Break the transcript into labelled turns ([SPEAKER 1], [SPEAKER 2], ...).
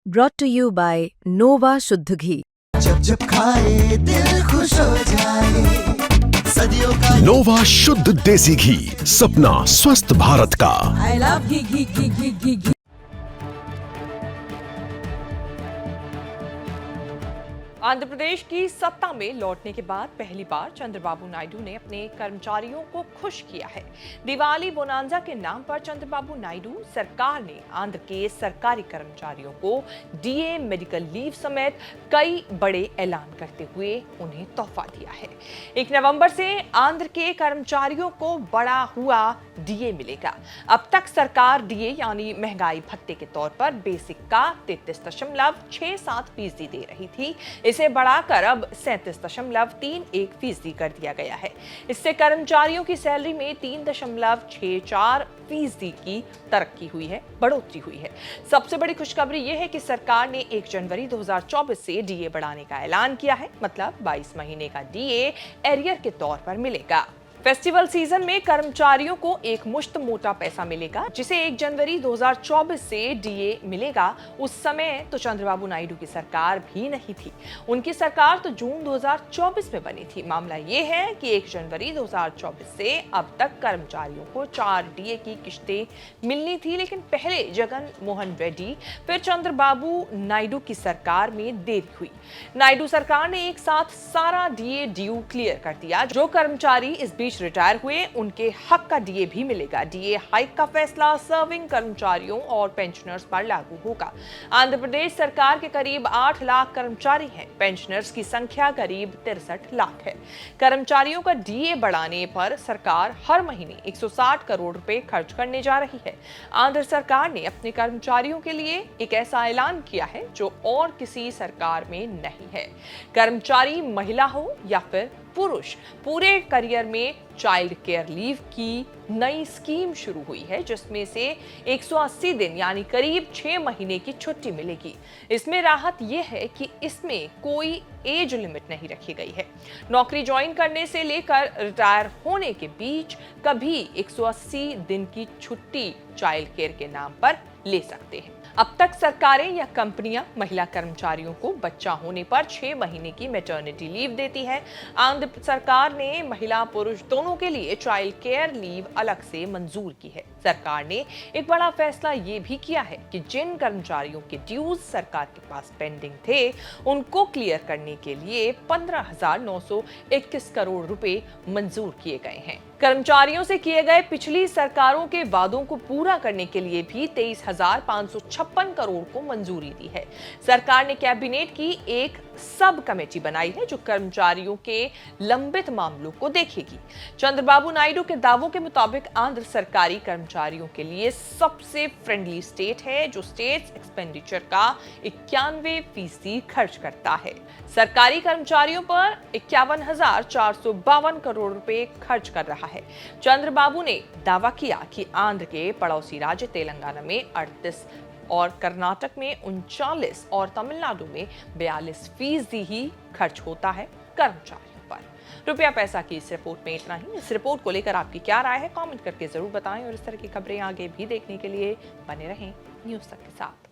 [SPEAKER 1] brought to you by Nova शुद्ध घी।
[SPEAKER 2] जब जब खाए दिल खुश हो जाए, सदियों का
[SPEAKER 3] नोवा शुद्ध देसी घी, सपना स्वस्थ भारत का।
[SPEAKER 4] I love घी घी घी घी घी घी।
[SPEAKER 5] आंध्र प्रदेश की सत्ता में लौटने के बाद पहली बार चंद्रबाबू नायडू ने अपने कर्मचारियों को खुश किया है। दिवाली बोनांजा के नाम पर चंद्रबाबू नायडू सरकार ने आंध्र के सरकारी कर्मचारियों को डीए, मेडिकल लीव समेत कई बड़े ऐलान करते हुए उन्हें तोहफा दिया है। 1 नवंबर से आंध्र के कर्मचारियों को बड़ा हुआ डीए मिलेगा। अब तक सरकार डीए यानी महंगाई भत्ते के तौर पर बेसिक का 33.67% दे रही थी। इसे बढ़ाकर अब 37.31% कर दिया गया है। इससे कर्मचारियों की सैलरी में 3.64% की तरक्की हुई है, बढ़ोतरी हुई है। सबसे बड़ी खुशखबरी यह है कि सरकार ने 1 जनवरी 2024 से डीए बढ़ाने का ऐलान किया है। मतलब 22 महीने का डीए एरियर के तौर पर मिलेगा। फेस्टिवल सीजन में कर्मचारियों को एक मुश्त मोटा पैसा मिलेगा, जिसे 1 जनवरी 2024 से डीए मिलेगा। उस समय तो चंद्रबाबू नायडू की सरकार भी नहीं थी। उनकी सरकार तो जून 2024 में बनी थी। मामला ये है कि 1 जनवरी 2024 से अब तक कर्मचारियों को 4 डीए की किश्तें मिलनी थी, लेकिन पहले जगन मोहन रेड्डी फिर चंद्रबाबू नायडू की सरकार में देरी हुई। नायडू सरकार ने एक साथ सारा डीए ड्यू क्लियर कर दिया। जो कर्मचारी इस रिटायर हुए उनके हक का डीए भी मिलेगा। डीए हाइक का फैसला सर्विंग कर्मचारियों और पेंशनर्स पर लागू होगा। आंध्र प्रदेश सरकार के करीब 8 लाख कर्मचारी हैं। पेंशनर्स की संख्या करीब 63 लाख है। कर्मचारियों का डीए बढ़ाने पर सरकार हर महीने 160 करोड़ रुपए खर्च करने जा रही है। आंध्र सरकार ने अपने कर्मचारियों के लिए एक ऐसा ऐलान किया है जो और किसी सरकार में नहीं है। कर्मचारी महिला हो या फिर पुरुष, पूरे करियर में चाइल्ड केयर लीव की नई स्कीम शुरू हुई है, जिसमें से 180 दिन यानी करीब 6 महीने की छुट्टी मिलेगी। इसमें राहत यह है कि इसमें कोई एज लिमिट नहीं रखी गई है। नौकरी ज्वाइन करने से लेकर रिटायर होने के बीच कभी 180 दिन की छुट्टी चाइल्ड केयर के नाम पर ले सकते हैं। अब तक सरकारें या कंपनियां महिला कर्मचारियों को बच्चा होने पर 6 महीने की मैटरनिटी लीव देती है। आंध्र सरकार ने महिला पुरुष दोनों के लिए चाइल्ड केयर लीव अलग से मंजूर की है। सरकार ने एक बड़ा फैसला ये भी किया है कि जिन कर्मचारियों के ड्यूज सरकार के पास पेंडिंग थे, उनको क्लियर करने के लिए 15,921 करोड़ रुपए मंजूर किए गए हैं। कर्मचारियों से किए गए पिछली सरकारों के वादों को पूरा करने के लिए भी 23,556 करोड़ को मंजूरी दी है। सरकार ने कैबिनेट की एक सब कमेटी बनाई है जो कर्मचारियों के लंबित मामलों को देखेगी। चंद्रबाबू नायडू के दावों के मुताबिक आंध्र सरकारी कर्मचारियों के लिए सबसे फ्रेंडली स्टेट है, जो स्टेट एक्सपेंडिचर का 91% खर्च करता है। सरकारी कर्मचारियों पर 51,452 करोड़ रुपए खर्च कर रहा है। चंद्रबाबू ने दावा किया कि आंध्र के पड़ोसी राज्य तेलंगाना में 38 और कर्नाटक में 39 और तमिलनाडु में 42% ही खर्च होता है कर्मचारियों पर। रुपया पैसा की इस रिपोर्ट में इतना ही। इस रिपोर्ट को लेकर आपकी क्या राय है, कमेंट करके जरूर बताएं और इस तरह की खबरें आगे भी देखने के लिए बने रहें न्यूज़ तक के साथ।